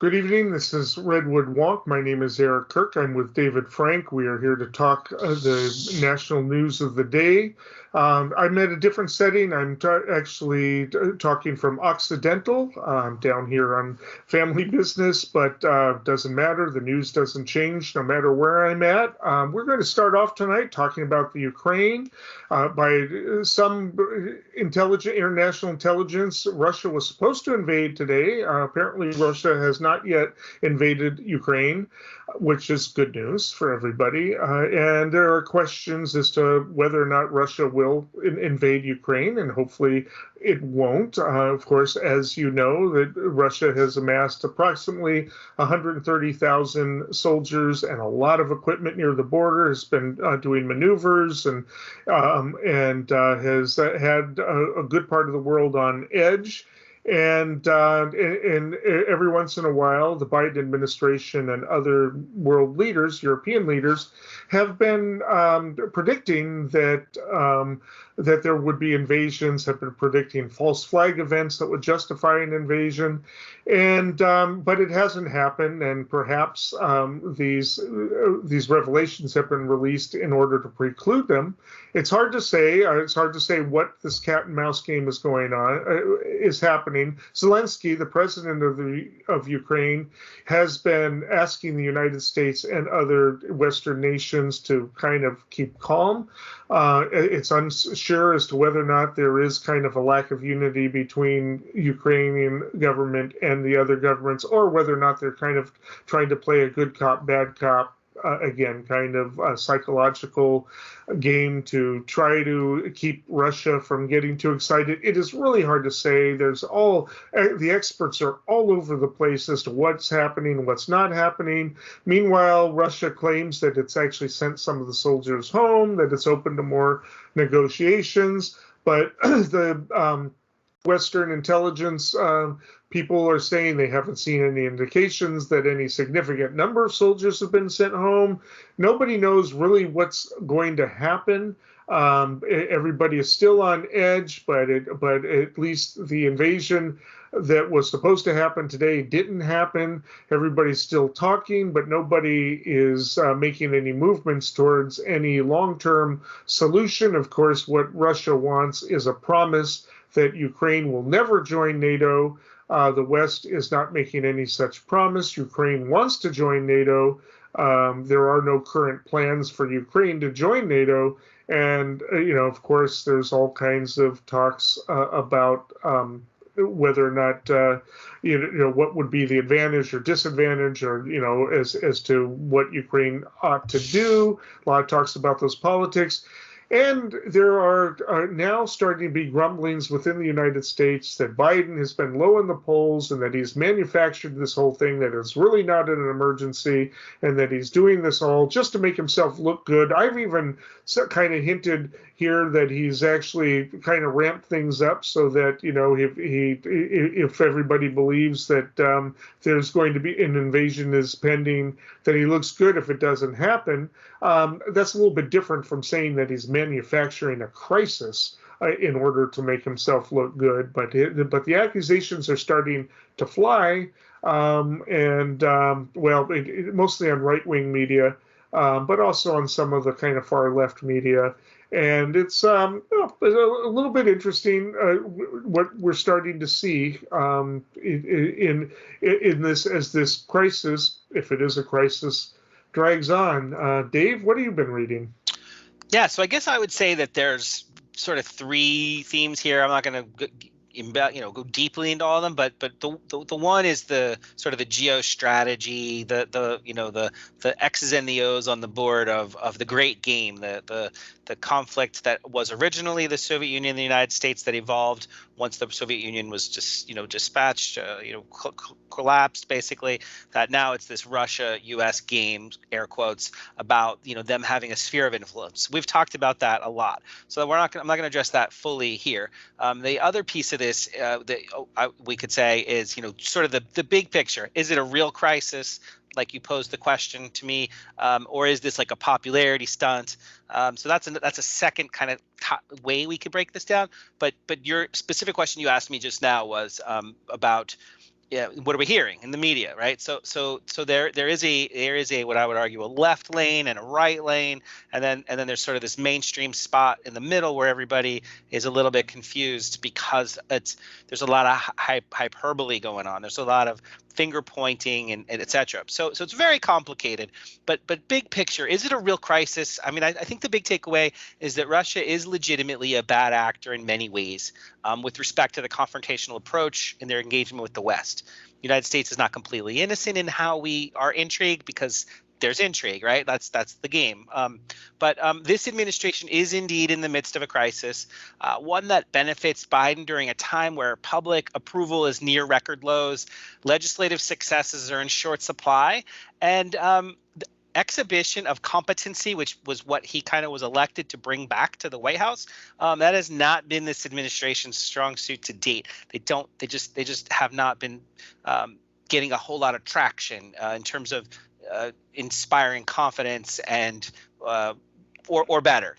Good evening. This is Redwood Wonk. My name is Eric Kirk. I'm with David Frank. We are here to talk the national news of the day. I'm at a different setting. I'm actually talking from Occidental. Down here on family business, but doesn't matter. The news doesn't change no matter where I'm at. We're going to start off tonight talking about the Ukraine. By some international intelligence, Russia was supposed to invade today. Apparently, Russia has not yet invaded Ukraine, which is good news for everybody. And there are questions as to whether or not Russia will invade Ukraine, and hopefully it won't. Of course, as you know, that Russia has amassed approximately 130,000 soldiers and a lot of equipment near the border, has been doing maneuvers and has had a good part of the world on edge. And every once in a while, the Biden administration and other world leaders, European leaders, have been predicting that there would be invasions, have been predicting false flag events that would justify an invasion, and but it hasn't happened. And perhaps these revelations have been released in order to preclude them. It's hard to say. It's hard to say what this cat and mouse game is going on is happening. Zelensky, the president of Ukraine, has been asking the United States and other Western nations to kind of keep calm. It's unsure as to whether or not there is kind of a lack of unity between Ukrainian government and the other governments, or whether or not they're kind of trying to play a good cop, bad cop. Again, kind of a psychological game to try to keep Russia from getting too excited. It is really hard to say. The experts are all over the place as to what's happening, what's not happening. Meanwhile, Russia claims that it's actually sent some of the soldiers home, that it's open to more negotiations, but the Western intelligence people are saying they haven't seen any indications that any significant number of soldiers have been sent home. Nobody knows really what's going to happen. Everybody is still on edge, but at least the invasion that was supposed to happen today didn't happen. Everybody's still talking, but nobody is making any movements towards any long-term solution. Of course, what Russia wants is a promise that Ukraine will never join NATO. The West is not making any such promise. Ukraine wants to join NATO. There are no current plans for Ukraine to join NATO. And, of course, there's all kinds of talks about whether or not, what would be the advantage or disadvantage, or, as to what Ukraine ought to do. A lot of talks about those politics. And there are now starting to be grumblings within the United States that Biden has been low in the polls and that he's manufactured this whole thing, that it's really not an emergency, and that he's doing this all just to make himself look good. I've even kind of hinted here that he's actually kind of ramped things up so that, if everybody believes that there's going to be an invasion is pending, that he looks good if it doesn't happen. That's a little bit different from saying that he's manufacturing a crisis in order to make himself look good. But the accusations are starting to fly, mostly on right-wing media, but also on some of the kind of far-left media. And it's a little bit interesting what we're starting to see in this, as this crisis, if it is a crisis, drags on. Dave, what have you been reading? Yeah, so I guess I would say that there's sort of three themes here. I'm not going to go deeply into all of them, but the one is the sort of the geostrategy, the X's and the O's on the board of the great game, the conflict that was originally the Soviet Union and the United States that evolved once the Soviet Union was just dispatched, collapsed basically. That now it's this Russia-U.S. game, air quotes, about them having a sphere of influence. We've talked about that a lot, so I'm not going to address that fully here. The other piece of this we could say is sort of the big picture. Is it a real crisis, like you posed the question to me, or is this like a popularity stunt? So that's a second kind of way we could break this down. But your specific question you asked me just now was about yeah, what are we hearing in the media, right? So there is a what I would argue a left lane and a right lane, and then there's sort of this mainstream spot in the middle where everybody is a little bit confused because there's a lot of hyperbole going on. There's a lot of finger pointing and et cetera. So it's very complicated. But big picture, is it a real crisis? I mean, I think the big takeaway is that Russia is legitimately a bad actor in many ways with respect to the confrontational approach in their engagement with the West. The United States is not completely innocent in how we are intrigued because there's intrigue, right? That's the game. But this administration is indeed in the midst of a crisis, one that benefits Biden during a time where public approval is near record lows, legislative successes are in short supply, and the exhibition of competency, which was what he kind of was elected to bring back to the White House, that has not been this administration's strong suit to date. They just have not been getting a whole lot of traction in terms of inspiring confidence and or better,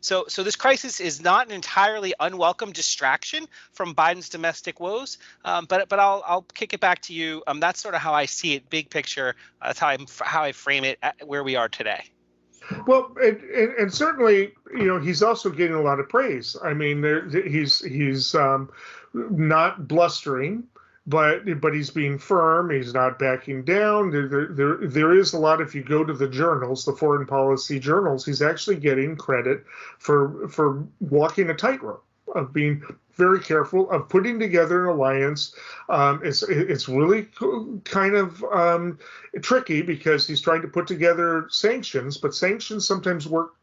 so this crisis is not an entirely unwelcome distraction from Biden's domestic woes. But I'll kick it back to you. That's sort of how I see it, big picture. That's how I frame it where we are today. Well, and certainly, he's also getting a lot of praise. I mean, he's not blustering. But he's being firm. He's not backing down. There is a lot. If you go to the journals, the foreign policy journals, he's actually getting credit for walking a tightrope, of being very careful, of putting together an alliance. It's really kind of tricky because he's trying to put together sanctions, but sanctions sometimes work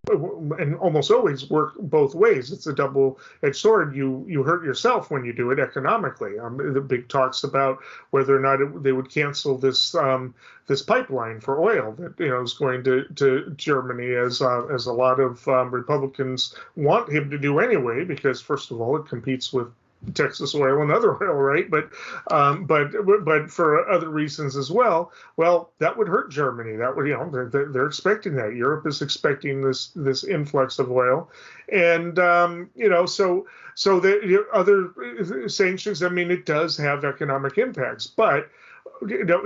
and almost always work both ways. It's a double-edged sword. You hurt yourself when you do it economically. The big talks about whether or not they would cancel this this pipeline for oil that is going to Germany, as a lot of Republicans want him to do anyway, because first of all it competes with Texas oil and other oil, right? But for other reasons as well. Well, that would hurt Germany. That would, they're expecting that. Europe is expecting this influx of oil, and so the other sanctions. I mean, it does have economic impacts, but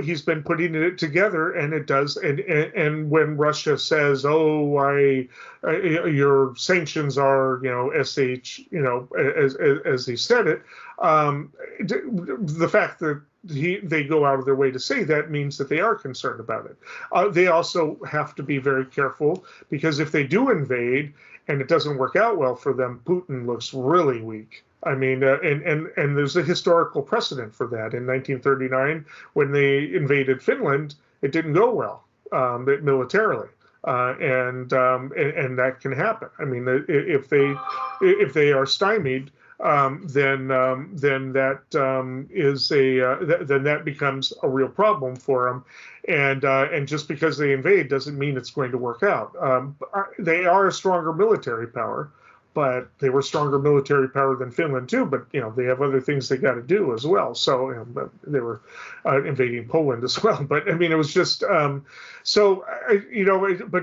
he's been putting it together, and it does. And when Russia says, "Oh, your sanctions are, sh," as he said it, the fact that they go out of their way to say that means that they are concerned about it. They also have to be very careful, because if they do invade and it doesn't work out well for them, Putin looks really weak. I mean, and there's a historical precedent for that. In 1939, when they invaded Finland, it didn't go well militarily, and that can happen. I mean, if they are stymied, then that then that becomes a real problem for them. And just because they invade doesn't mean it's going to work out. They are a stronger military power. But they were stronger military power than Finland too. But they have other things they got to do as well. So they were invading Poland as well. But I mean, it was just But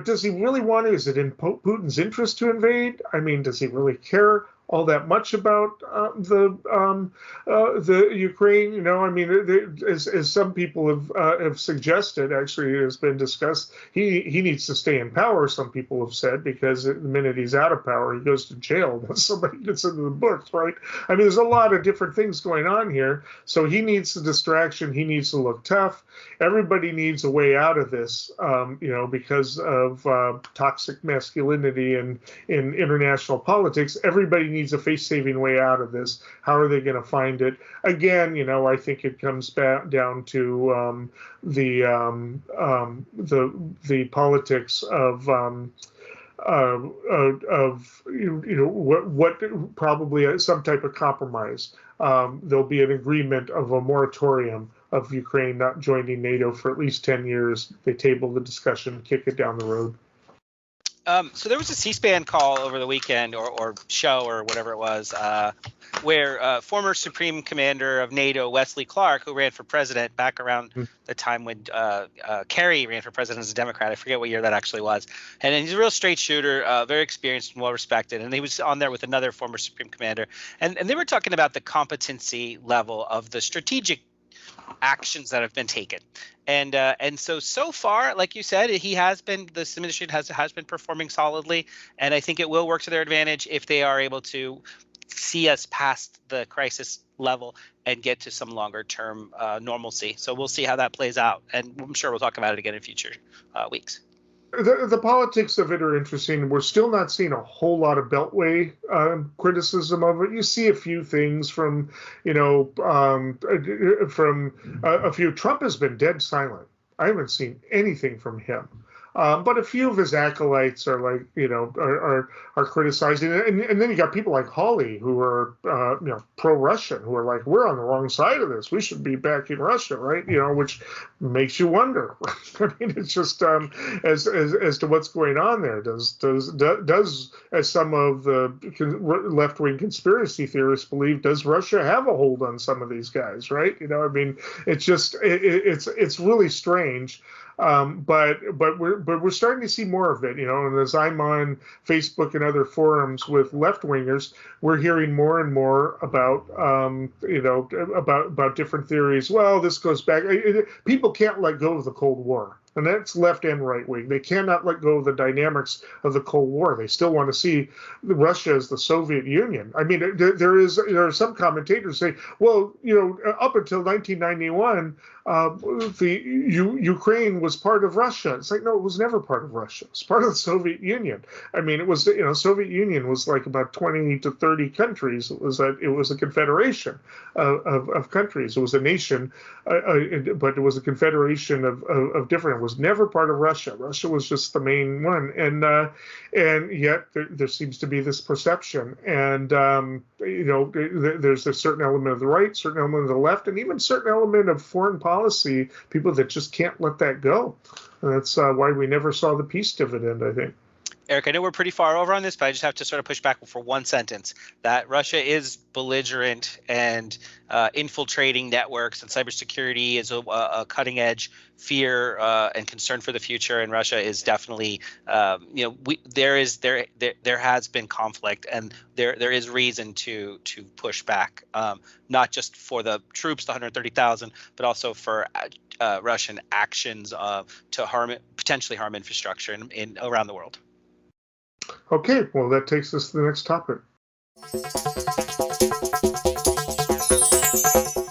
does he really want to? Is it in Putin's interest to invade? I mean, does he really care all that much about the Ukraine? I mean, as some people have suggested, actually it has been discussed, he needs to stay in power, some people have said, because the minute he's out of power, he goes to jail once somebody gets into the books, right? I mean, there's a lot of different things going on here. So he needs the distraction. He needs to look tough. Everybody needs a way out of this, because of toxic masculinity in international politics. Everybody needs a face-saving way out of this. How are they going to find it? Again, I think it comes back down to the politics of what probably some type of compromise. There'll be an agreement of a moratorium of Ukraine not joining NATO for at least 10 years. They table the discussion, kick it down the road. So there was a C-SPAN call over the weekend or show or whatever it was where former Supreme Commander of NATO, Wesley Clark, who ran for president back around the time when Kerry ran for president as a Democrat. I forget what year that actually was. And he's a real straight shooter, very experienced and well-respected. And he was on there with another former Supreme Commander. And they were talking about the competency level of the strategic actions that have been taken. And so far, like you said, this administration has been performing solidly, and I think it will work to their advantage if they are able to see us past the crisis level and get to some longer term normalcy. So we'll see how that plays out, and I'm sure we'll talk about it again in future weeks. The politics of it are interesting. We're still not seeing a whole lot of Beltway criticism of it. You see a few things from a few. Trump has been dead silent. I haven't seen anything from him. But a few of his acolytes are like, are criticizing it. And then you got people like Hawley who are, pro-Russian, who are like, we're on the wrong side of this. We should be backing Russia, right? Which makes you wonder. I mean, it's just as to what's going on there. Does as some of the left-wing conspiracy theorists believe, does Russia have a hold on some of these guys, right? I mean, it's just it's really strange. But we're starting to see more of it, and as I'm on Facebook and other forums with left-wingers, we're hearing more and more about, about different theories. Well, this goes back. People can't let go of the Cold War. And that's left and right wing. They cannot let go of the dynamics of the Cold War. They still want to see Russia as the Soviet Union. I mean, there are some commentators say, well, up until 1991, Ukraine was part of Russia. It's like, no, it was never part of Russia. It's part of the Soviet Union. I mean, it was, Soviet Union was like about 20 to 30 countries. It was a confederation of countries. It was a nation, but it was a confederation of different. It was never part of Russia. Russia was just the main one, and yet there seems to be this perception, and there's a certain element of the right, certain element of the left, and even certain element of foreign policy, people that just can't let that go. And that's why we never saw the peace dividend, I think. Eric, I know we're pretty far over on this, but I just have to sort of push back for one sentence that Russia is belligerent and infiltrating networks, and cybersecurity is a cutting edge fear and concern for the future. And Russia is definitely, there has been conflict, and there is reason to push back, not just for the troops, the 130,000, but also for Russian actions to potentially harm infrastructure in around the world. Okay, well, that takes us to the next topic.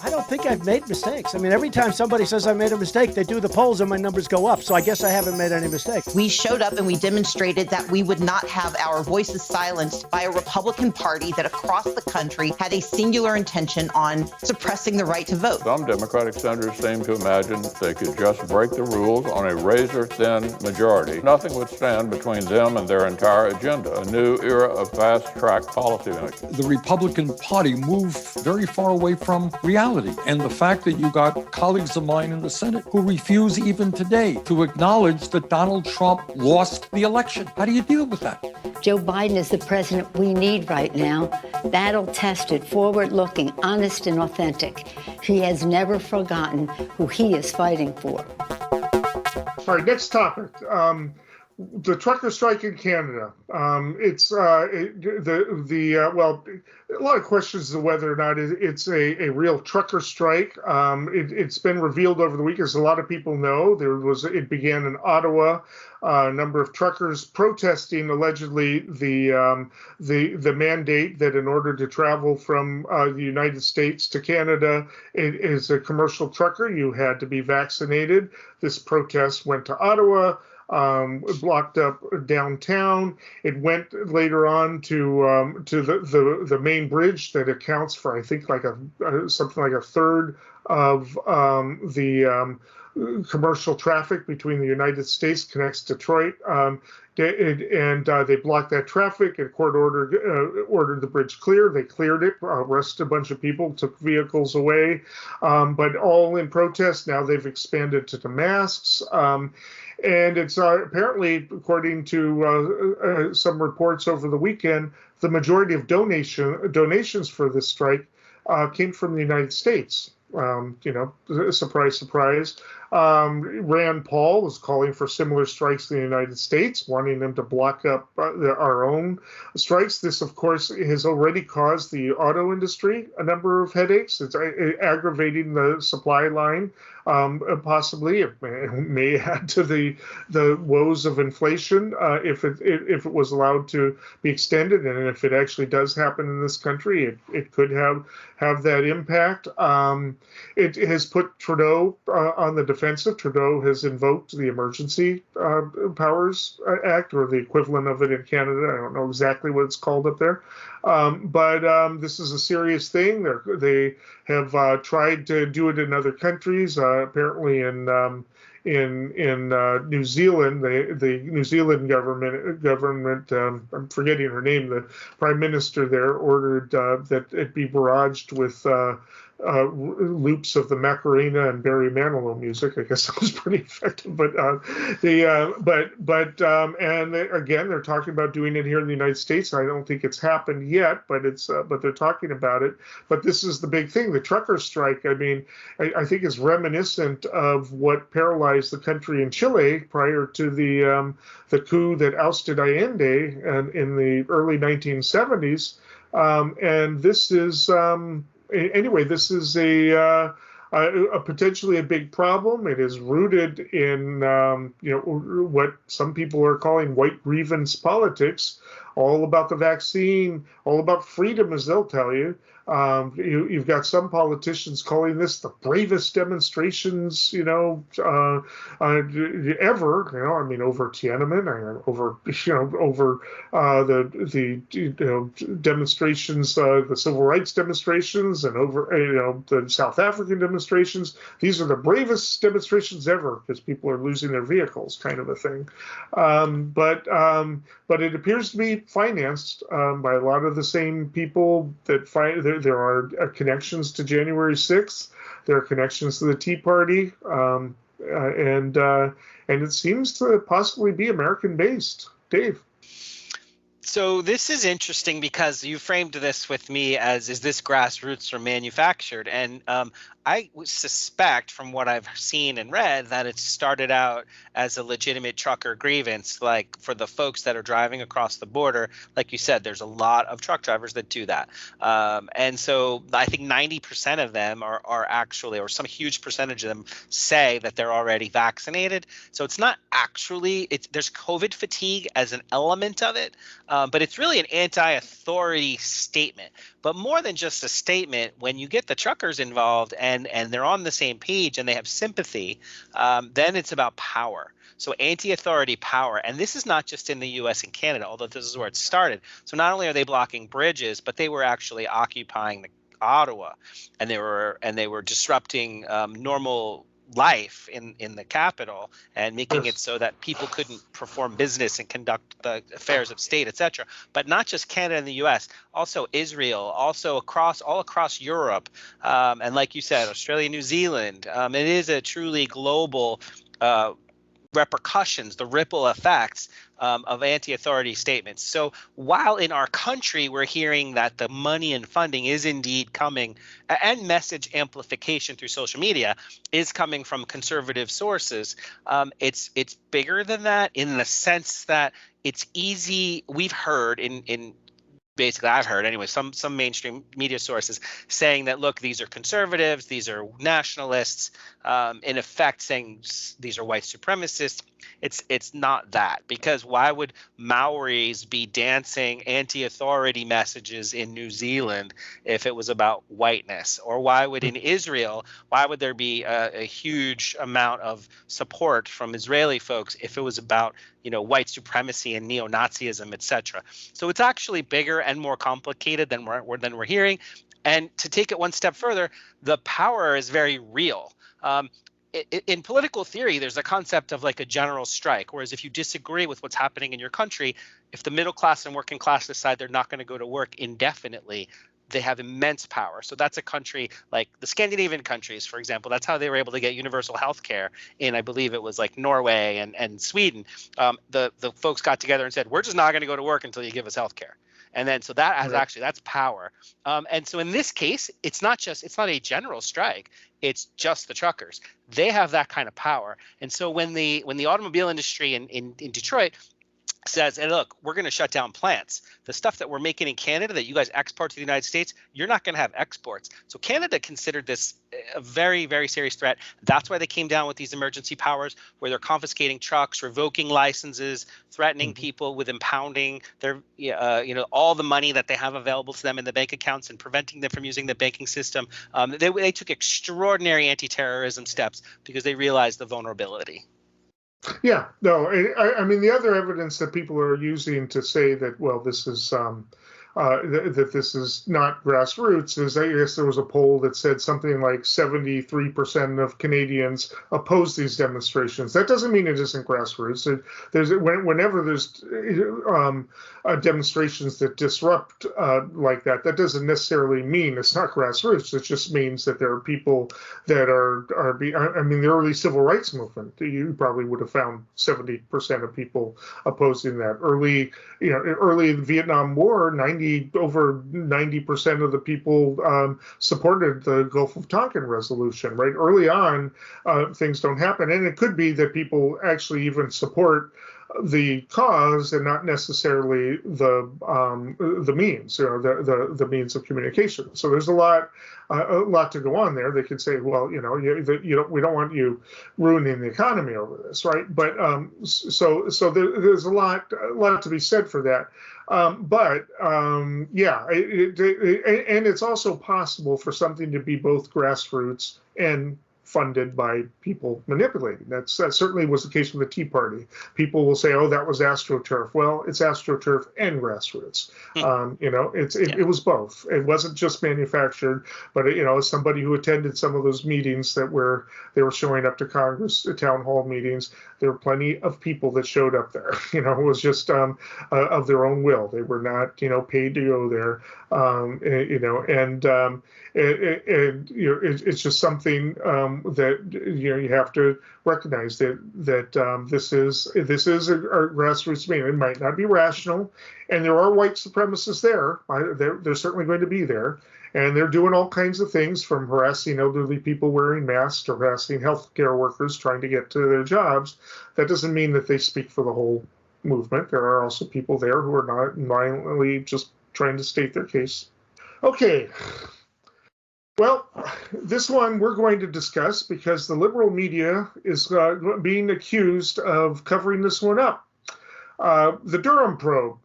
I don't think I've made mistakes. I mean, every time somebody says I made a mistake, they do the polls and my numbers go up. So I guess I haven't made any mistakes. We showed up and we demonstrated that we would not have our voices silenced by a Republican Party that across the country had a singular intention on suppressing the right to vote. Some Democratic senators seem to imagine they could just break the rules on a razor-thin majority. Nothing would stand between them and their entire agenda, a new era of fast-track policymaking. The Republican Party moved very far away from reality. And the fact that you got colleagues of mine in the Senate who refuse even today to acknowledge that Donald Trump lost the election. How do you deal with that? Joe Biden is the president we need right now. Battle-tested, forward-looking, honest and authentic. He has never forgotten who he is fighting for. All right, next topic. The trucker strike in Canada. Well, a lot of questions as to whether or not it's a real trucker strike. It's been revealed over the week, as a lot of people know. It began in Ottawa. A number of truckers protesting allegedly the mandate that in order to travel from the United States to Canada as a commercial trucker, you had to be vaccinated. This protest went to Ottawa. Blocked up downtown. It went later on to the main bridge that accounts for, I think, something like a third of the commercial traffic between the United States, connects Detroit. They blocked that traffic, and court ordered the bridge cleared. They cleared it, arrested a bunch of people, took vehicles away, but all in protest. Now they've expanded to the masks. And it's apparently, according to some reports over the weekend, the majority of donations for this strike came from the United States. Surprise, surprise. Rand Paul is calling for similar strikes in the United States, wanting them to block up our own strikes. This, of course, has already caused the auto industry a number of headaches. It's aggravating the supply line. Possibly it may add to the woes of inflation if it was allowed to be extended, and if it actually does happen in this country, it could have that impact. It has put Trudeau on the defensive. Trudeau has invoked the Emergency Powers Act, or the equivalent of it in Canada. I don't know exactly what it's called up there. But this is a serious thing. They have tried to do it in other countries. Apparently in New Zealand, the New Zealand government, I'm forgetting her name, the prime minister there ordered that it be barraged with loops of the Macarena and Barry Manilow music. I guess that was pretty effective. But again, they're talking about doing it here in the United States. I don't think it's happened yet, but they're talking about it. But this is the big thing. The trucker strike, I mean, I think is reminiscent of what paralyzed the country in Chile prior to the coup that ousted Allende in the early 1970s. And this is anyway, this is a potentially a big problem. It is rooted in what some people are calling white grievance politics, all about the vaccine, all about freedom, as they'll tell you. You've got some politicians calling this the bravest demonstrations, ever. I mean, over Tiananmen, over the demonstrations, the civil rights demonstrations, and over the South African demonstrations. These are the bravest demonstrations ever because people are losing their vehicles, kind of a thing. But it appears to be financed by a lot of the same people that there are connections to January 6th. There are connections to the Tea Party, and it seems to possibly be American-based. Dave. So this is interesting because you framed this with me as, is this grassroots or manufactured? And I suspect from what I've seen and read that it started out as a legitimate trucker grievance, like for the folks that are driving across the border. Like you said, there's a lot of truck drivers that do that. And so I think 90% of them are actually, or some huge percentage of them say that they're already vaccinated. So it's not actually, there's COVID fatigue as an element of it, but it's really an anti-authority statement. But more than just a statement, when you get the truckers involved and they're on the same page and they have sympathy, then it's about power. So anti-authority power. And this is not just in the U.S. and Canada, although this is where it started. So not only are they blocking bridges, but they were actually occupying Ottawa, and they were disrupting normal life in the capital and making it so that people couldn't perform business and conduct the affairs of state, etc. But not just Canada and the U.S., also Israel, also all across Europe, and like you said, Australia, New Zealand. It is a truly global repercussions, the ripple effects of anti-authority statements. So while in our country we're hearing that the money and funding is indeed coming, and message amplification through social media is coming from conservative sources, it's bigger than that in the sense that it's easy. We've heard basically, I've heard anyway, some mainstream media sources saying that, look, these are conservatives, these are nationalists, in effect saying these are white supremacists. It's not that, because why would Maoris be dancing anti-authority messages in New Zealand if it was about whiteness? Or why would in Israel, why would there be a huge amount of support from Israeli folks if it was about white supremacy and neo-Nazism, etc.? So it's actually bigger and more complicated than we're hearing. And to take it one step further, the power is very real. In political theory, there's a concept of like a general strike, whereas if you disagree with what's happening in your country, if the middle class and working class decide they're not going to go to work indefinitely, they have immense power. So that's a country like the Scandinavian countries, for example. That's how they were able to get universal health care in, I believe it was like Norway and Sweden. The folks got together and said, we're just not going to go to work until you give us health care. And then so that has that's power. And so in this case, it's not a general strike. It's just the truckers. They have that kind of power. And so when the automobile industry in Detroit says, hey, look, we're going to shut down plants. The stuff that we're making in Canada that you guys export to the United States, you're not going to have exports. So Canada considered this a very, very serious threat. That's why they came down with these emergency powers where they're confiscating trucks, revoking licenses, threatening people with impounding their, all the money that they have available to them in the bank accounts and preventing them from using the banking system. They took extraordinary anti-terrorism steps because they realized the vulnerability. Yeah, no, I mean, the other evidence that people are using to say that, well, this is that this is not grassroots is, I guess there was a poll that said something like 73% of Canadians oppose these demonstrations. That doesn't mean it isn't grassroots. Whenever there's demonstrations that disrupt like that, that doesn't necessarily mean it's not grassroots. It just means that there are people that I mean, the early civil rights movement, you probably would have found 70% of people opposing that. Early Vietnam War, over 90% of the people supported the Gulf of Tonkin resolution, right? Early on, things don't happen. And it could be that people actually even support the cause and not necessarily the means, the means of communication. So there's a lot to go on there. They could say, well, we don't want you ruining the economy over this, right? But so there's a lot to be said for that. And it's also possible for something to be both grassroots and funded by people manipulating. That certainly was the case with the Tea Party. People will say, "Oh, that was AstroTurf." Well, it's AstroTurf and grassroots. It was both. It wasn't just manufactured, but as somebody who attended some of those meetings they were showing up to Congress town hall meetings, there were plenty of people that showed up there. It was just of their own will. They were not paid to go there. It's just something that you have to recognize that this is a grassroots movement. It might not be rational, and there are white supremacists there. They're certainly going to be there, and they're doing all kinds of things, from harassing elderly people wearing masks to harassing healthcare workers trying to get to their jobs. That doesn't mean that they speak for the whole movement. There are also people there who are not violently just trying to state their case. Okay. Well, this one we're going to discuss because the liberal media is being accused of covering this one up. The Durham probe.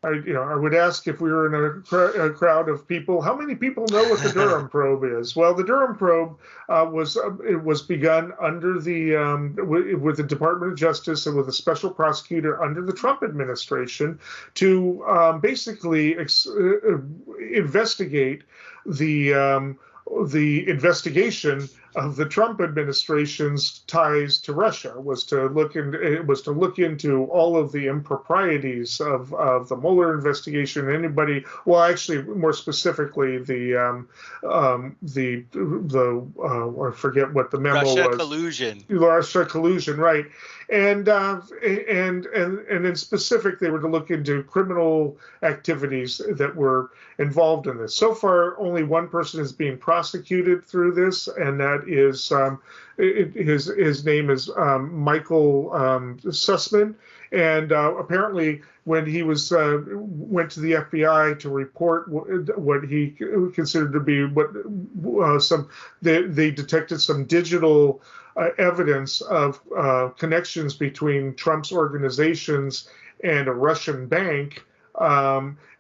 I would ask if we were in a crowd of people, how many people know what the Durham probe is? Well, the Durham probe was begun under with the Department of Justice and with a special prosecutor under the Trump administration to basically investigate the investigation of the Trump administration's ties to Russia. Was to look into all of the improprieties of the Mueller investigation. More specifically, I forget what the memo was. Russia collusion, right? And in specific, they were to look into criminal activities that were involved in this. So far, only one person is being prosecuted through this, and that is his name is Michael Sussman. And apparently, when he went to the FBI to report what he considered to be they detected some digital evidence of connections between Trump's organizations and a Russian bank.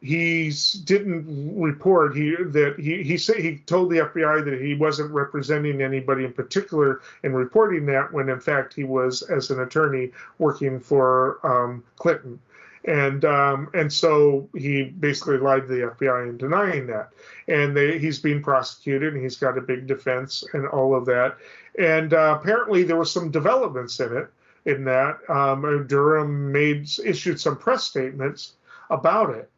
He didn't report. He told the FBI that he wasn't representing anybody in particular in reporting that, when in fact he was, as an attorney, working for Clinton. And so he basically lied to the FBI in denying that. And he's being prosecuted, and he's got a big defense and all of that. And apparently there were some developments in that. Durham issued some press statements about it.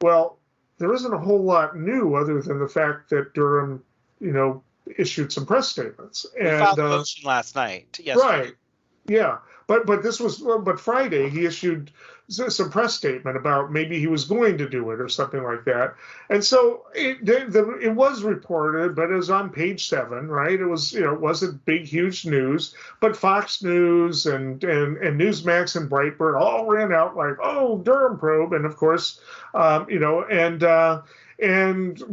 Well, there isn't a whole lot new other than the fact that Durham, issued some press statements. We filed a motion last night. Yesterday. Right. Yeah, but Friday he issued some press statement about maybe he was going to do it or something like that, and so it was reported, but it was on page 7, right? It was, it wasn't big huge news, but Fox News and Newsmax and Breitbart all ran out like, oh, Durham probe, and of course, and it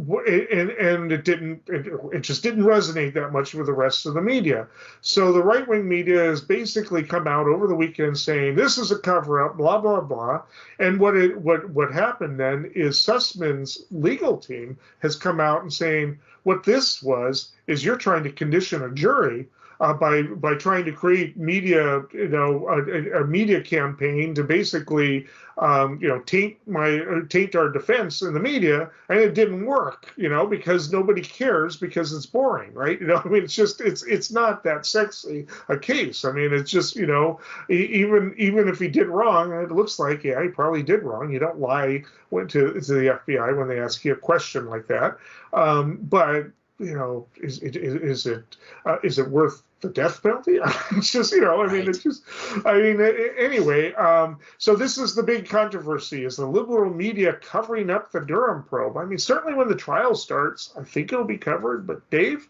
just didn't resonate that much with the rest of the media. So the right-wing media has basically come out over the weekend saying this is a cover-up, blah blah blah. And what happened then is Sussman's legal team has come out and saying what this was is you're trying to condition a jury by trying to create media, a media campaign to basically, taint our defense in the media, and it didn't work, because nobody cares because it's boring, right? I mean, it's not that sexy a case. I mean, it's just, even if he did wrong, it looks like, yeah, he probably did wrong. You don't lie to the FBI when they ask you a question like that, but. Is it worth the death penalty? It's just, anyway. So this is the big controversy: is the liberal media covering up the Durham probe? I mean, certainly when the trial starts, I think it'll be covered. But Dave?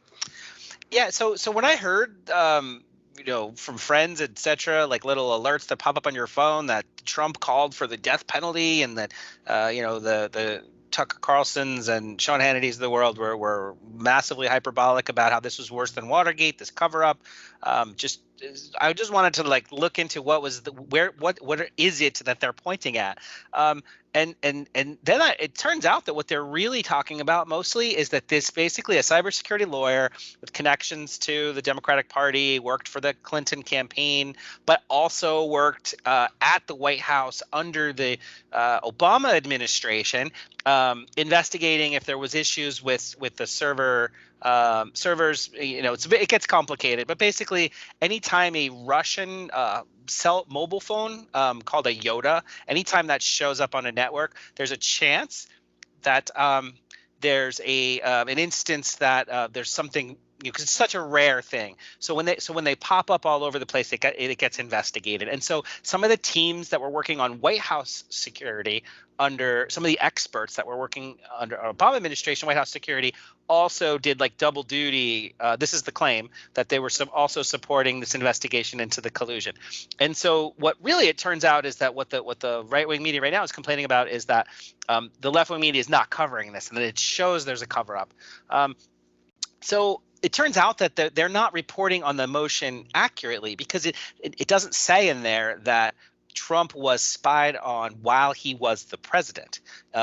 Yeah. So when I heard, from friends, etc., like little alerts that pop up on your phone that Trump called for the death penalty, and that, the Tucker Carlson's and Sean Hannity's of the world were massively hyperbolic about how this was worse than Watergate, this cover up. I just wanted to look into what is it that they're pointing at. And then it turns out that what they're really talking about mostly is that this basically a cybersecurity lawyer with connections to the Democratic Party worked for the Clinton campaign, but also worked at the White House under the Obama administration, investigating if there was issues with the servers. It gets complicated, but basically anytime a Russian mobile phone called a Yoda, anytime that shows up on a network, there's a chance that there's an instance that there's something, because it's such a rare thing. So when they pop up all over the place, it gets investigated. And so some of the teams that were working on White House security under some of the experts that were working under Obama administration White House security also did double duty. This is the claim, that they were also supporting this investigation into the collusion. And so what really it turns out is that what the right-wing media right now is complaining about is that the left-wing media is not covering this, and that it shows there's a cover-up. So it turns out that they're not reporting on the motion accurately, because it doesn't say in there that Trump was spied on while he was the president.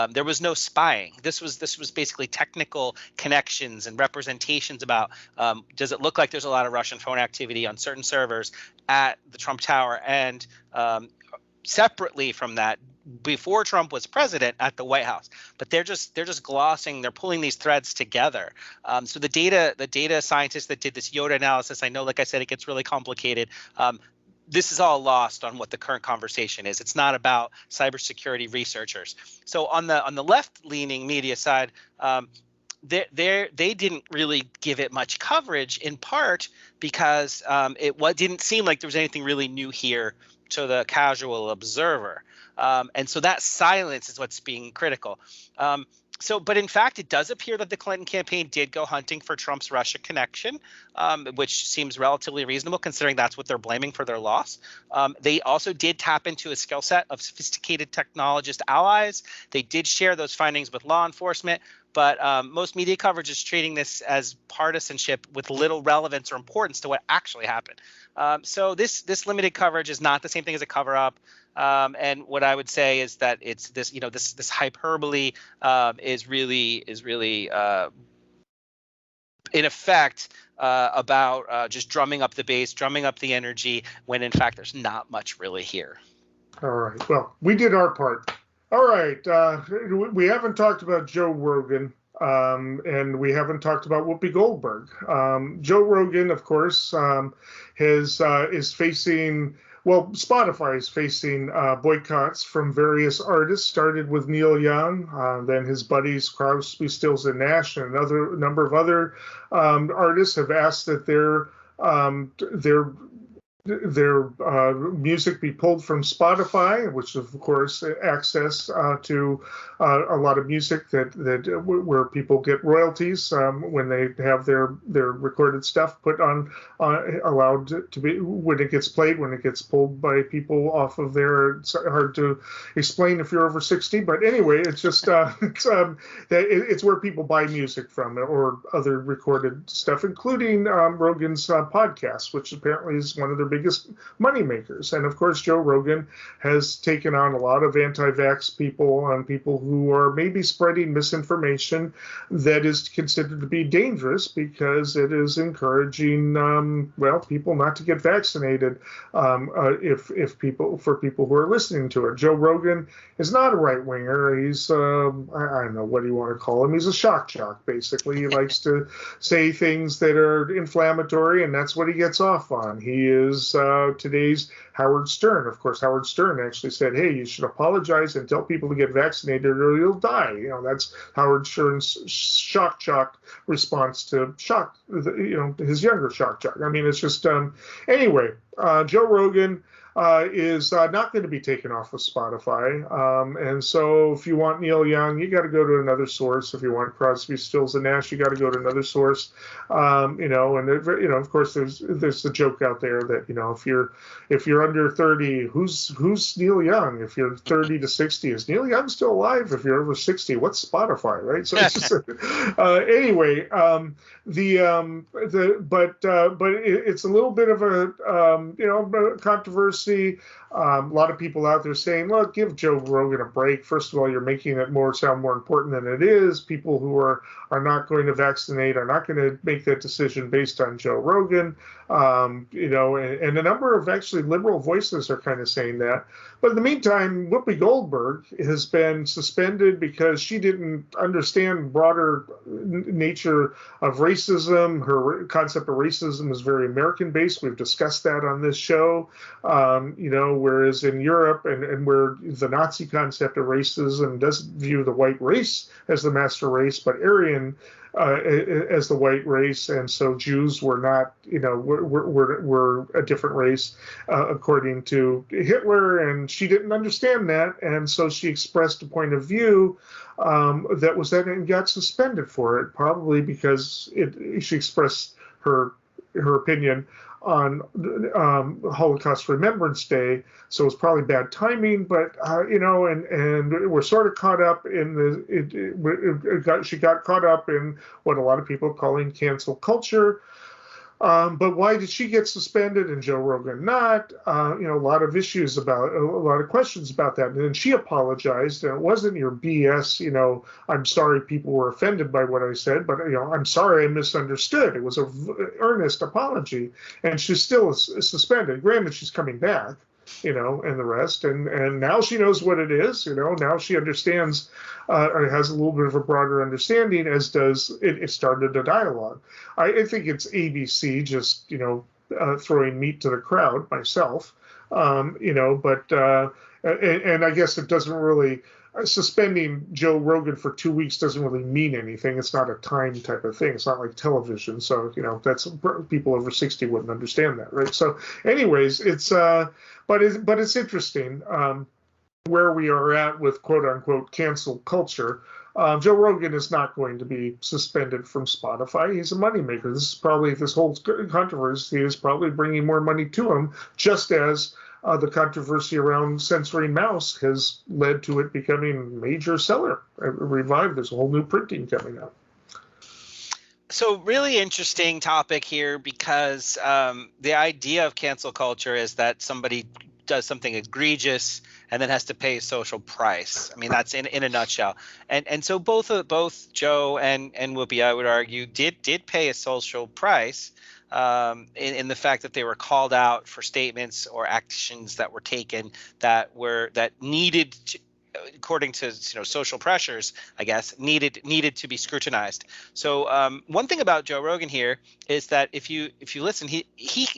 There was no spying. This was basically technical connections and representations about does it look like there's a lot of Russian phone activity on certain servers at the Trump Tower, and separately from that, before Trump was president at the White House. But they're just glossing, they're pulling these threads together. So the data scientists that did this Yoda analysis, I know, like I said, it gets really complicated. This is all lost on what the current conversation is. It's not about cybersecurity researchers. So on the left-leaning media side, they didn't really give it much coverage, in part because it didn't seem like there was anything really new here to the casual observer. And so that silence is what's being critical. But in fact, it does appear that the Clinton campaign did go hunting for Trump's Russia connection, which seems relatively reasonable considering that's what they're blaming for their loss. They also did tap into a skill set of sophisticated technologist allies. They did share those findings with law enforcement, but most media coverage is treating this as partisanship with little relevance or importance to what actually happened. So this limited coverage is not the same thing as a cover-up. And what I would say is that it's this, this hyperbole is really in effect about just drumming up the base, drumming up the energy, when in fact there's not much really here. All right. Well, we did our part. All right. We haven't talked about Joe Rogan, and we haven't talked about Whoopi Goldberg. Joe Rogan, of course, is facing. Well, Spotify is facing boycotts from various artists. Started with Neil Young, then his buddies Crosby, Stills, and Nash, and a number of other artists have asked that their their music be pulled from Spotify, which is, of course, access to a lot of music that where people get royalties when they have their recorded stuff put on, allowed to be, when it gets played, when it gets pulled by people off of there. It's hard to explain if you're over 60, but anyway, it's just it's where people buy music from, or other recorded stuff, including Rogan's podcast, which apparently is one of their biggest money makers. And of course, Joe Rogan has taken on a lot of anti-vax people, and people who are maybe spreading misinformation that is considered to be dangerous because it is encouraging, people not to get vaccinated. If people who are listening to it, Joe Rogan is not a right winger. He's I don't know what do you want to call him. He's a shock jock, basically. He likes to say things that are inflammatory, and that's what he gets off on. He is today's Howard Stern. Of course, Howard Stern actually said, hey, you should apologize and tell people to get vaccinated or you'll die. That's Howard Stern's shock jock response to shock, his younger shock jock. I mean, it's just, anyway, Joe Rogan is not going to be taken off of Spotify. And so if you want Neil Young, you got to go to another source. If you want Crosby, Stills, and Nash, you got to go to another source. And of course, there's the joke out there that, if you're under 30, who's Neil Young? If you're 30 to 60, is Neil Young still alive? If you're over 60, what's Spotify, right? So it's just, anyway, but it's a little bit of a controversy. A lot of people out there saying, look, give Joe Rogan a break. First of all, you're making it sound more important than it is. People who are not going to vaccinate are not going to make that decision based on Joe Rogan. And a number of actually liberal voices are kind of saying that. But in the meantime, Whoopi Goldberg has been suspended because she didn't understand broader nature of racism. Her concept of racism is very American-based. We've discussed that on this show. Whereas in Europe and where the Nazi concept of racism doesn't view the white race as the master race, but Aryan as the white race, and so Jews were not, were a different race according to Hitler, and she didn't understand that, and so she expressed a point of view that was that and got suspended for it, probably because she expressed her opinion on Holocaust Remembrance Day, so it was probably bad timing. But and we're sort of caught up in she got caught up in what a lot of people are calling cancel culture. But why did she get suspended and Joe Rogan not? A lot of issues about, a lot of questions about that. And then she apologized, and it wasn't your BS, I'm sorry people were offended by what I said, but, I'm sorry I misunderstood. It was an earnest apology, and she's still suspended. Granted, she's coming back, and the rest. And now she knows what it is, now she understands, or has a little bit of a broader understanding, as does it started a dialogue. I think it's ABC just, throwing meat to the crowd myself, but I guess it doesn't really, suspending Joe Rogan for 2 weeks doesn't really mean anything. It's not a time type of thing. It's not like television. So, that's, people over 60 wouldn't understand that, right? So anyways, it's, but it's interesting where we are at with quote unquote cancel culture. Joe Rogan is not going to be suspended from Spotify. He's a moneymaker. This whole controversy is probably bringing more money to him, just as the controversy around censoring Mouse has led to it becoming a major seller. Revived. There's a whole new printing coming up. So really interesting topic here, because the idea of cancel culture is that somebody does something egregious and then has to pay a social price. I mean, that's in a nutshell. And so both Joe and Whoopi, I would argue, did pay a social price in the fact that they were called out for statements or actions that were taken that needed to, according to social pressures, I guess, needed to be scrutinized. So one thing about Joe Rogan here is that if you listen, he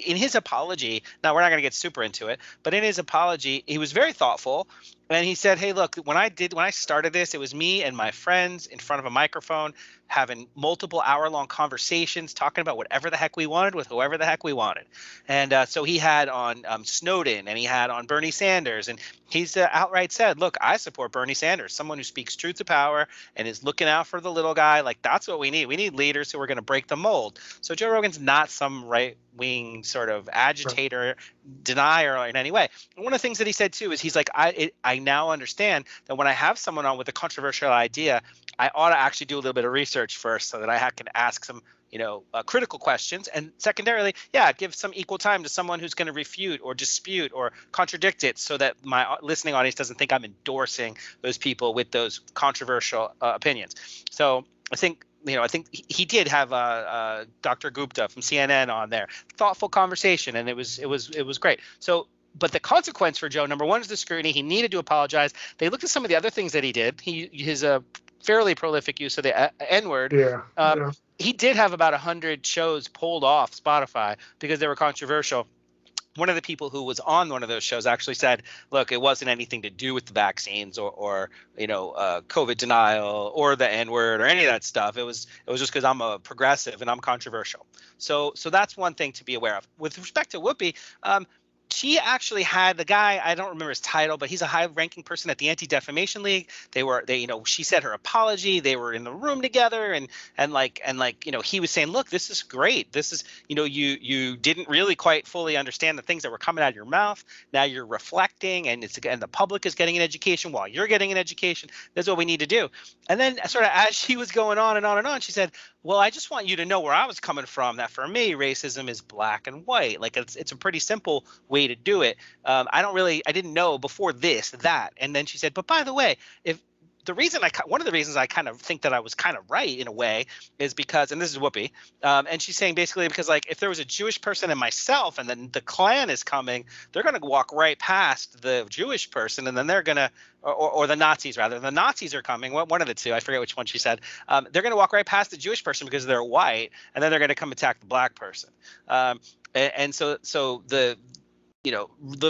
in his apology, now we're not going to get super into it, but in his apology, he was very thoughtful. And he said, hey, look, when I started this, it was me and my friends in front of a microphone having multiple hour-long conversations, talking about whatever the heck we wanted with whoever the heck we wanted. And so he had on Snowden, and he had on Bernie Sanders, and he's outright said, look, I support Bernie Sanders, someone who speaks truth to power and is looking out for the little guy. Like, that's what we need. We need leaders who are going to break the mold. So Joe Rogan's not some right-wing sort of agitator, denier in any way. And one of the things that he said too is he's like, I now understand that when I have someone on with a controversial idea, I ought to actually do a little bit of research first so that I can ask some, critical questions. And secondarily, give some equal time to someone who's going to refute or dispute or contradict it so that my listening audience doesn't think I'm endorsing those people with those controversial opinions. So I think he did have Dr. Gupta from CNN on there. Thoughtful conversation, and it was great. So, but the consequence for Joe, number one, is the scrutiny. He needed to apologize. They looked at some of the other things that he did. His fairly prolific use of the N-word. Yeah. He did have about 100 shows pulled off Spotify because they were controversial. One of the people who was on one of those shows actually said, look, it wasn't anything to do with the vaccines or COVID denial or the N-word or any of that stuff. It was just because I'm a progressive and I'm controversial. So that's one thing to be aware of. With respect to Whoopi, she actually had the guy, I don't remember his title, but he's a high-ranking person at the Anti-Defamation League. She said her apology. They were in the room together, and he was saying, look, this is great. This is, you didn't really quite fully understand the things that were coming out of your mouth. Now you're reflecting, and the public is getting an education while you're getting an education. That's what we need to do. And then sort of as she was going on and on and on, she said, well, I just want you to know where I was coming from, that for me, racism is black and white. Like it's a pretty simple way to do it. I didn't know before that. And then she said, but by the way, one of the reasons I kind of think that I was kind of right in a way is because, and this is Whoopi, and she's saying basically because like if there was a Jewish person and myself and then the Klan is coming, they're going to walk right past the Jewish person and then they're going to, or the Nazis rather, the Nazis are coming, one of the two, I forget which one she said, they're going to walk right past the Jewish person because they're white and then they're going to come attack the black person. And so the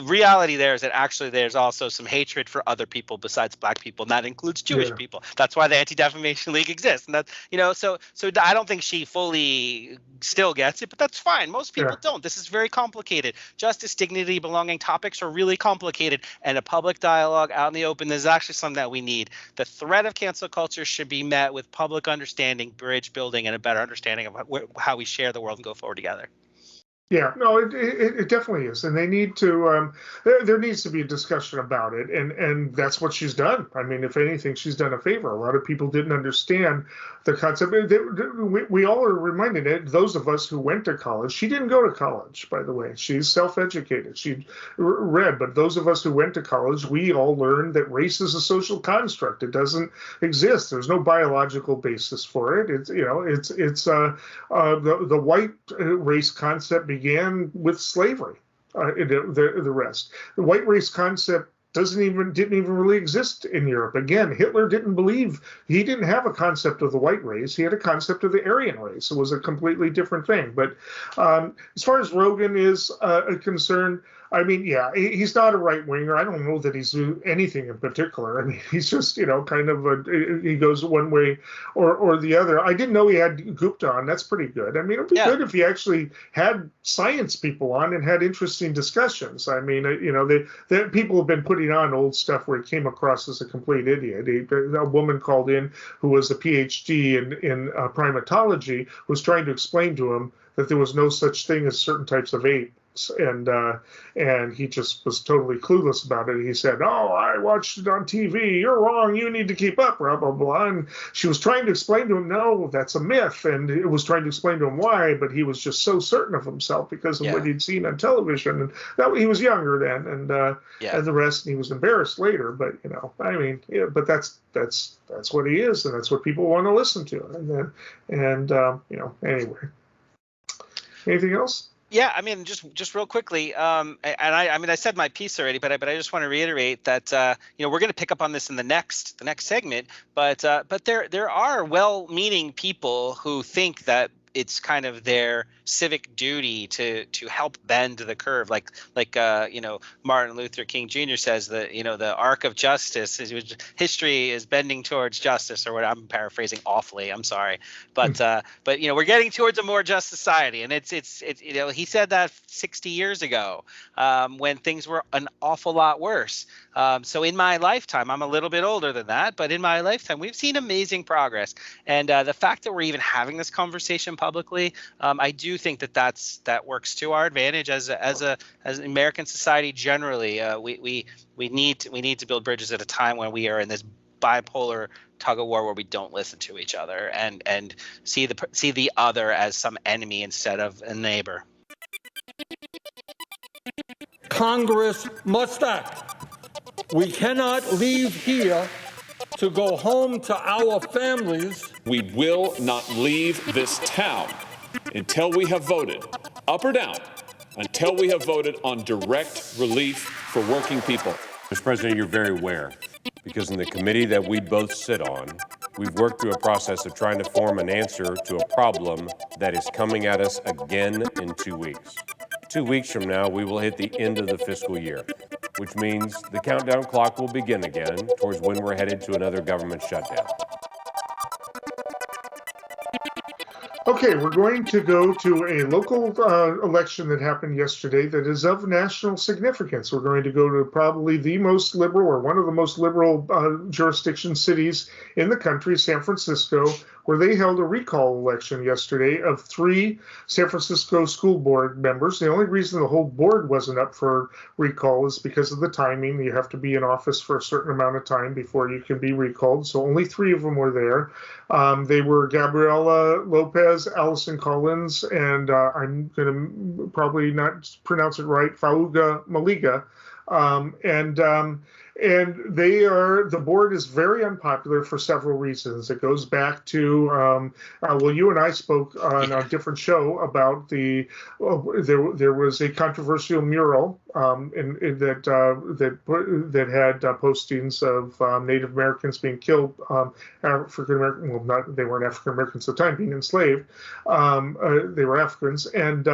reality there is that actually there's also some hatred for other people besides black people, and that includes Jewish people. That's why the Anti-Defamation League exists. And that's, so I don't think she fully still gets it, but that's fine. Most people don't. This is very complicated. Justice, dignity, belonging topics are really complicated, and a public dialogue out in the open is actually something that we need. The threat of cancel culture should be met with public understanding, bridge building, and a better understanding of how we share the world and go forward together. Yeah, no, it definitely is, and they need to. There needs to be a discussion about it, and that's what she's done. I mean, if anything, she's done a favor. A lot of people didn't understand the concept. We all are reminded, those of us who went to college. She didn't go to college, by the way. She's self-educated. She read, but those of us who went to college, we all learned that race is a social construct. It doesn't exist. There's no biological basis for it. It's the white race concept began with slavery. The rest, the white race concept didn't even really exist in Europe. Again, Hitler he didn't have a concept of the white race. He had a concept of the Aryan race. It was a completely different thing. But as far as Rogan is concerned, I mean, yeah, he's not a right winger. I don't know that he's anything in particular. I mean, he's just, kind of he goes one way or the other. I didn't know he had Gupta on. That's pretty good. I mean, it'd be good if he actually had science people on and had interesting discussions. I mean, the people have been putting on old stuff where he came across as a complete idiot. A woman called in who was a PhD in primatology was trying to explain to him that there was no such thing as certain types of apes. And he just was totally clueless about it. He said, "Oh, I watched it on TV. You're wrong. You need to keep up, blah, blah, blah." And she was trying to explain to him, no, that's a myth. And it was trying to explain to him why, but he was just so certain of himself because of what he'd seen on television. And that he was younger then, and the rest, and he was embarrassed later. But, but that's what he is, and that's what people want to listen to. Anyway. Anything else? Yeah, I mean, just real quickly, I said my piece already, but I just want to reiterate that we're going to pick up on this in the next segment, but there are well-meaning people who think that it's kind of their civic duty to help bend the curve, like Martin Luther King Jr. says that the arc of justice is history is bending towards justice, or what I'm paraphrasing awfully. I'm sorry, but we're getting towards a more just society, and it's he said that 60 years ago when things were an awful lot worse. So in my lifetime, I'm a little bit older than that, but in my lifetime, we've seen amazing progress. And the fact that we're even having this conversation publicly, I do think that works to our advantage as American society generally. We need to build bridges at a time when we are in this bipolar tug of war where we don't listen to each other and see the other as some enemy instead of a neighbor. Congress must act. We cannot leave here to go home to our families. We will not leave this town until we have voted, up or down, until we have voted on direct relief for working people. Mr. President, you're very aware, because in the committee that we both sit on, we've worked through a process of trying to form an answer to a problem that is coming at us again in 2 weeks. 2 weeks from now, we will hit the end of the fiscal year, which means the countdown clock will begin again towards when we're headed to another government shutdown. Okay, we're going to go to a local election that happened yesterday that is of national significance. We're going to go to probably the most liberal, or one of the most liberal jurisdiction cities in the country, San Francisco, where they held a recall election yesterday of 3 San Francisco school board members. The only reason the whole board wasn't up for recall is because of the timing. You have to be in office for a certain amount of time before you can be recalled. So only 3 of them were there. They were Gabriela Lopez, Alison Collins, and I'm going to probably not pronounce it right, Fauga Maliga. And the board is very unpopular for several reasons. It goes back to, you and I spoke on a different show about there was a controversial mural that had postings of Native Americans being killed, African American, well, they weren't African Americans at the time, being enslaved. They were Africans, and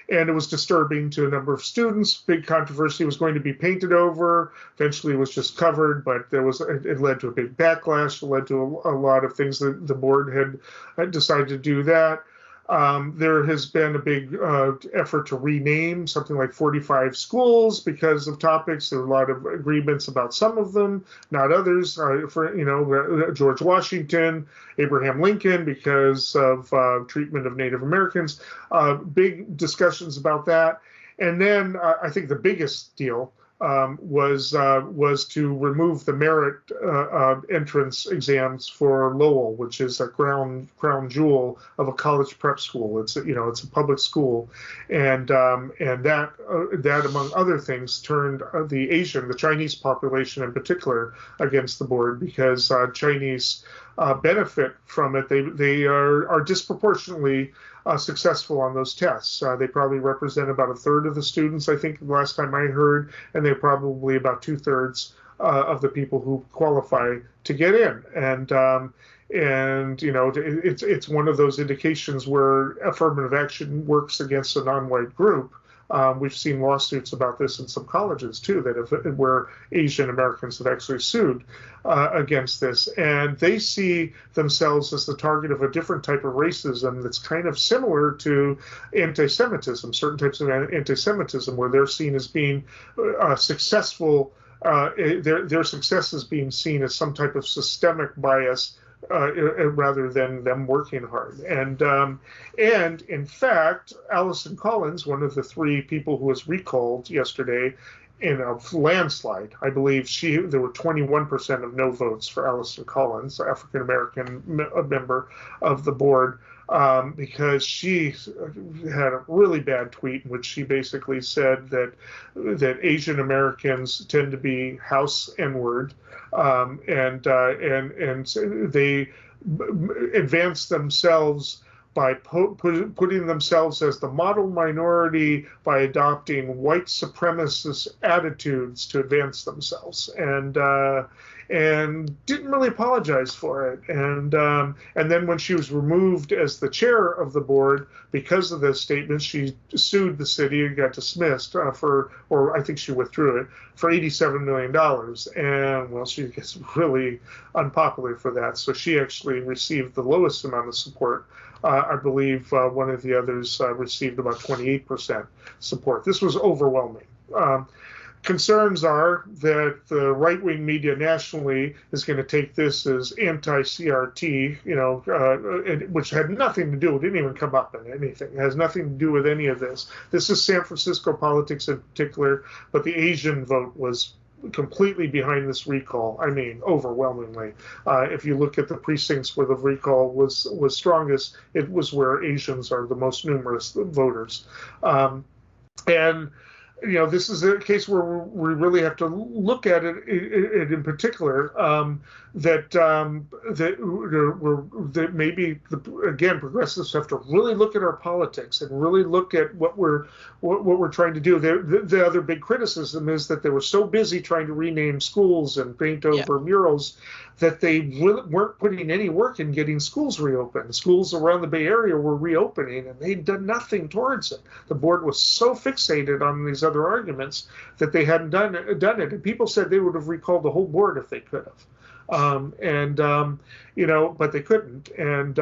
it was disturbing to a number of students. Big controversy. Was going to be painted over. Eventually, it was just covered, but it led to a big backlash. It led to a lot of things that the board had decided to do that. There has been a big effort to rename something like 45 schools because of topics. There are a lot of agreements about some of them, not others. George Washington, Abraham Lincoln, because of treatment of Native Americans. Big discussions about that. And then I think the biggest deal was to remove the merit entrance exams for Lowell, which is a crown jewel of a college prep school. It's a public school, and that among other things turned the Chinese population in particular against the board, because Chinese benefit from it. They are disproportionately successful on those tests. They probably represent about 1/3 of the students, I think, the last time I heard, and they're probably about 2/3 of the people who qualify to get in. And it's one of those indications where affirmative action works against a non-white group. We've seen lawsuits about this in some colleges too, where Asian Americans have actually sued against this, and they see themselves as the target of a different type of racism that's kind of similar to anti-Semitism, certain types of anti-Semitism, where they're seen as being successful. Their success is being seen as some type of systemic bias, rather than them working hard. And in fact, Alison Collins, one of the 3 people who was recalled yesterday in a landslide, I believe there were 21% of no votes for Alison Collins, African American member of the board, because she had a really bad tweet in which she basically said that Asian Americans tend to be house N-word, and they advance themselves by putting themselves as the model minority by adopting white supremacist attitudes to advance themselves. And and didn't really apologize for it. And then when she was removed as the chair of the board because of those statements, she sued the city and got dismissed or I think she withdrew it, for $87 million. And well, she gets really unpopular for that. So she actually received the lowest amount of support. I believe one of the others received about 28% support. This was overwhelming. Concerns are that the right-wing media nationally is going to take this as anti-CRT, which had nothing to do, it didn't even come up in anything. It has nothing to do with any of this. This is San Francisco politics in particular, but the Asian vote was completely behind this recall. I mean, overwhelmingly. If you look at the precincts where the recall was strongest, it was where Asians are the most numerous voters. And this is a case where we really have to look at it in particular. That maybe again progressives have to really look at our politics and really look at what we're trying to do. The other big criticism is that they were so busy trying to rename schools and paint over murals that they weren't putting any work in getting schools reopened. Schools around the Bay Area were reopening, and they'd done nothing towards it. The board was so fixated on these other arguments that they hadn't done it. And people said they would have recalled the whole board if they could have. But they couldn't. And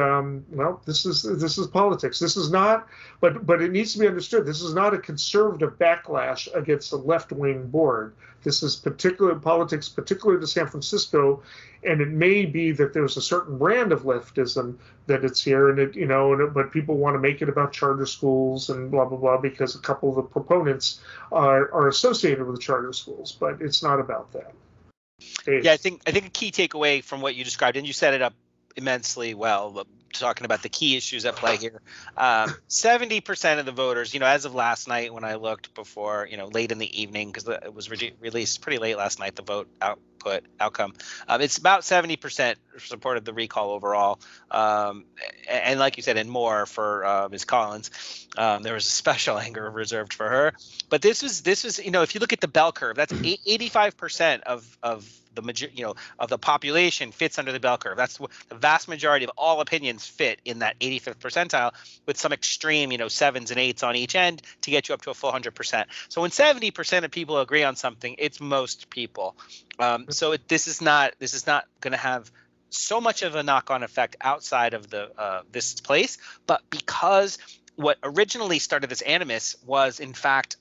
this is politics. This is not, but it needs to be understood. This is not a conservative backlash against the left-wing board. This is politics, particular to San Francisco, and it may be that there's a certain brand of leftism that it's here, but people want to make it about charter schools and blah blah blah because a couple of the proponents are associated with charter schools, but it's not about that. Yeah, I think a key takeaway from what you described, and you set it up immensely well, talking about the key issues at play here. 70% of the voters, as of last night when I looked before, late in the evening, because it was released pretty late last night, the vote outcome. It's about 70% supported the recall overall. And like you said, and more for Ms. Collins. There was a special anger reserved for her. But this was, if you look at the bell curve, that's 85% of the population fits under the bell curve. That's the vast majority of all opinions fit in that 85th percentile, with some extreme, 7s and 8s on each end to get you up to a full 100%. So when 70% of people agree on something, it's most people. So this is not going to have so much of a knock-on effect outside of this place, but because what originally started this animus was in fact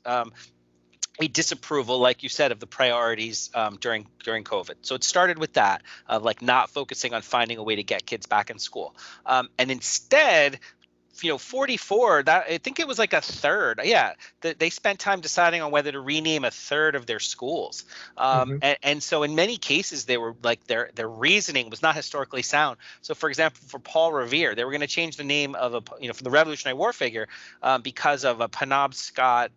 a disapproval, like you said, of the priorities during COVID. So it started with that, like not focusing on finding a way to get kids back in school, and instead, 44. I think it was like a third. Yeah, they spent time deciding on whether to rename a third of their schools, and so in many cases they were like their reasoning was not historically sound. So, for example, for Paul Revere, they were going to change the name of from the Revolutionary War figure because of a Penobscot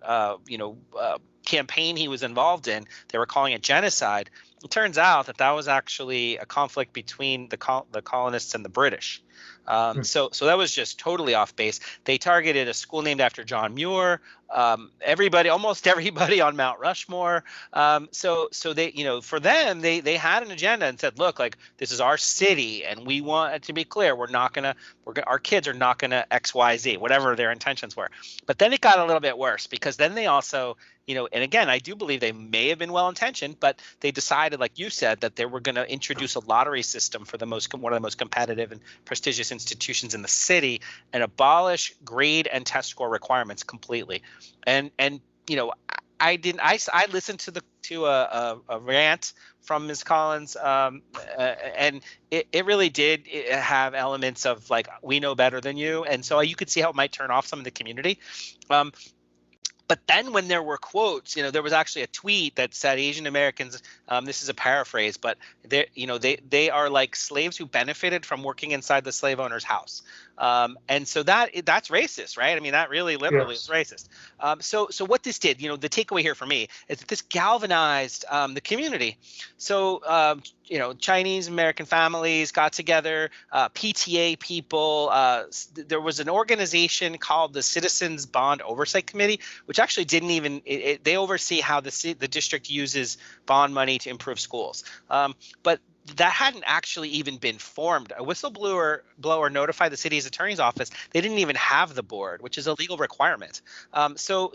campaign he was involved in. They were calling it genocide. It turns out that was actually a conflict between the colonists and the British. So that was just totally off base. They targeted a school named after John Muir. Almost everybody on Mount Rushmore. So they, for them, they had an agenda and said, look, like, this is our city, and we want it to be clear, our kids are not gonna XYZ, whatever their intentions were. But then it got a little bit worse, because then they also, and again, I do believe they may have been well-intentioned, but they decided, like you said, that they were going to introduce a lottery system for one of the most competitive and prestigious institutions in the city, and abolish grade and test score requirements completely. And I listened to a rant from Ms. Collins, and it really did have elements of like, we know better than you, and so you could see how it might turn off some of the community. But then when there were quotes, there was actually a tweet that said Asian Americans, this is a paraphrase, but they are like slaves who benefited from working inside the slave owner's house. And so that's racist, right? I mean, that really literally is racist. So what this did, the takeaway here for me is that this galvanized the community. So Chinese American families got together, PTA people. There was an organization called the Citizens Bond Oversight Committee, which actually didn't even they oversee how the district uses bond money to improve schools. But that hadn't actually even been formed. A whistleblower notified the city's attorney's office. They didn't even have the board, which is a legal requirement. So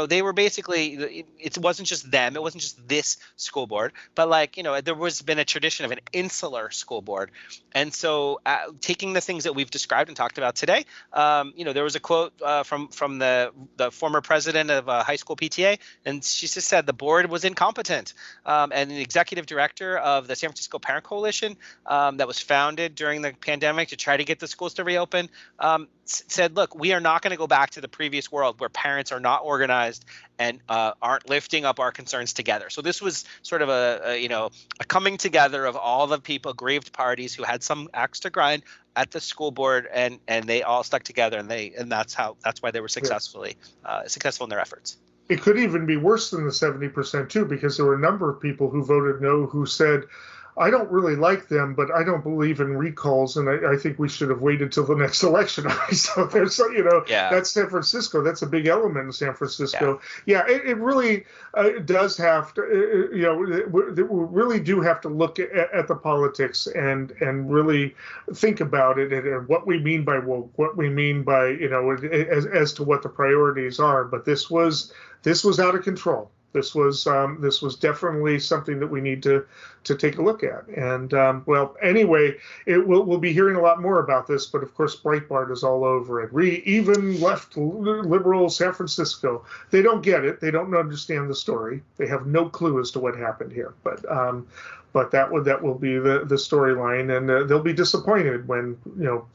they were basically, it wasn't just them. It wasn't just this school board, but there was been a tradition of an insular school board. And so taking the things that we've described and talked about today, there was a quote from the former president of high school PTA, and she just said the board was incompetent. And the executive director of the San Francisco Parent Coalition that was founded during the pandemic to try to get the schools to reopen said, look, we are not going to go back to the previous world where parents are not organized and aren't lifting up our concerns together. So this was sort of a coming together of all the people, aggrieved parties who had some axe to grind at the school board, and they all stuck together, and that's why they were successful in their efforts. It could even be worse than the 70% too, because there were a number of people who voted no who said, I don't really like them, but I don't believe in recalls, and I think we should have waited till the next election. So there's, that's San Francisco. That's a big element in San Francisco. Yeah, it really does have to, we really do have to look at the politics and really think about it and what we mean by woke, what we mean by, as to what the priorities are. But this was out of control. This was definitely something that we need to take a look at. And anyway, we'll be hearing a lot more about this. But of course, Breitbart is all over it. Even left liberal San Francisco, they don't get it. They don't understand the story. They have no clue as to what happened here. But that will be the storyline, and they'll be disappointed when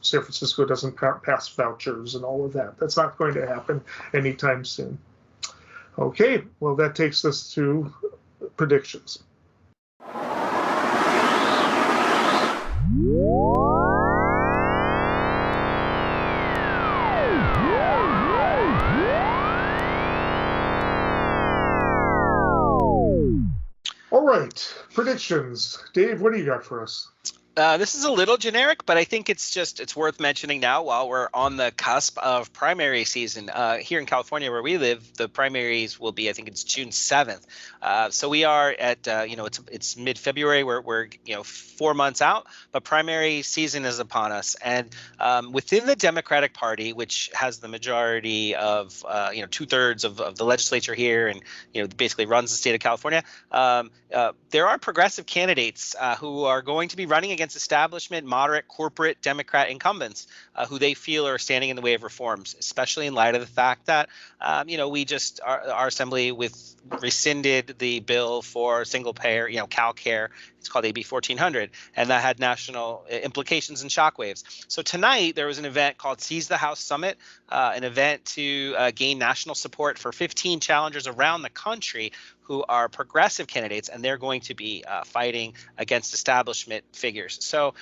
San Francisco doesn't pass vouchers and all of that. That's not going to happen anytime soon. Okay, well, that takes us to predictions. All right, predictions. Dave, what do you got for us? This is a little generic, but I think it's worth mentioning now while we're on the cusp of primary season. Here in California where we live, the primaries will be, I think it's June 7th. So we are at, it's mid-February. We're 4 months out, but primary season is upon us. And within the Democratic Party, which has the majority of, 2/3 of the legislature here and, basically runs the state of California, there are progressive candidates who are going to be running against establishment, moderate, corporate Democrat incumbents who they feel are standing in the way of reforms, especially in light of the fact that, we just, our assembly rescinded the bill for single payer, CalCare. It's called AB 1400, and that had national implications and shockwaves. So tonight there was an event called Seize the House Summit, an event to gain national support for 15 challengers around the country who are progressive candidates, and they're going to be fighting against establishment figures. So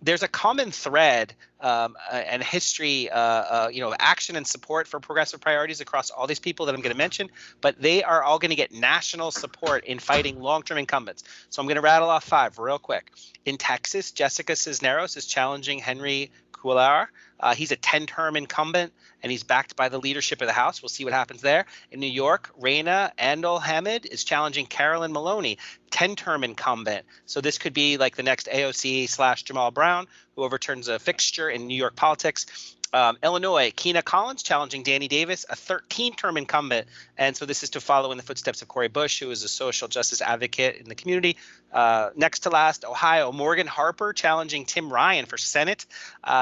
there's a common thread and history, of action and support for progressive priorities across all these people that I'm going to mention, but they are all going to get national support in fighting long-term incumbents. So I'm going to rattle off 5 real quick. In Texas, Jessica Cisneros is challenging Henry Cuellar. He's a 10-term incumbent, and he's backed by the leadership of the House. We'll see what happens there. In New York, Reina Andal-Hamid is challenging Carolyn Maloney, 10-term incumbent. So this could be like the next AOC / Jamal Brown, who overturns a fixture in New York politics. Illinois, Keena Collins challenging Danny Davis, a 13-term incumbent. And so this is to follow in the footsteps of Cori Bush, who is a social justice advocate in the community. Next to last, Ohio, Morgan Harper challenging Tim Ryan for Senate.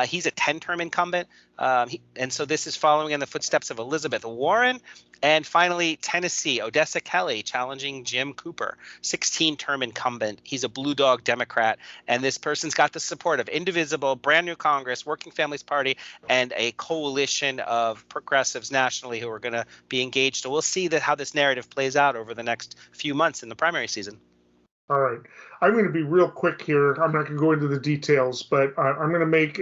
He's a 10-term incumbent. And so this is following in the footsteps of Elizabeth Warren. And finally, Tennessee, Odessa Kelly challenging Jim Cooper, 16-term incumbent. He's a Blue Dog Democrat, and this person's got the support of Indivisible, Brand New Congress, Working Families Party, and a coalition of progressives nationally who are going to be engaged. So we'll see how this narrative plays out over the next few months in the primary season. All right. I'm going to be real quick here. I'm not going to go into the details, but I'm going to make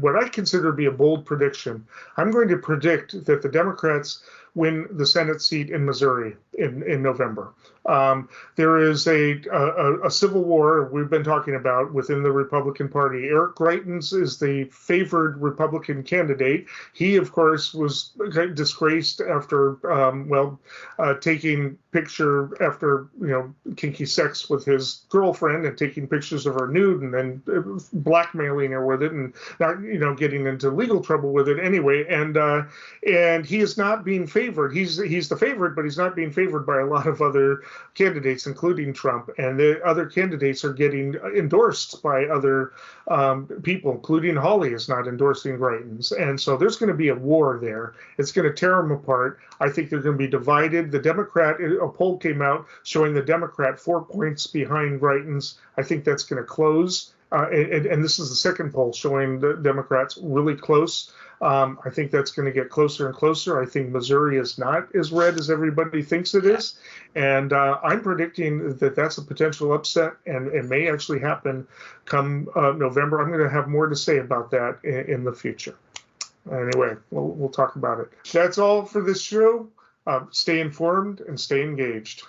what I consider to be a bold prediction. I'm going to predict that the Democrats win the Senate seat in Missouri in November. There is a civil war we've been talking about within the Republican Party. Eric Greitens is the favored Republican candidate. He, of course, was disgraced after, taking picture after, kinky sex with his girlfriend and taking pictures of her nude and then blackmailing her with it and not, getting into legal trouble with it anyway. And he is not being favored. He's the favorite, but he's not being favored by a lot of other candidates, including Trump, and the other candidates are getting endorsed by other people, including Hawley is not endorsing Greitens. And so there's going to be a war there. It's going to tear them apart. I think they're going to be divided. A poll came out showing the Democrat 4 points behind Greitens. I think that's going to close. And this is the second poll showing the Democrats really close. I think that's going to get closer and closer. I think Missouri is not as red as everybody thinks it is. And I'm predicting that that's a potential upset, and it may actually happen come November. I'm going to have more to say about that in the future. Anyway, we'll talk about it. That's all for this show. Stay informed and stay engaged.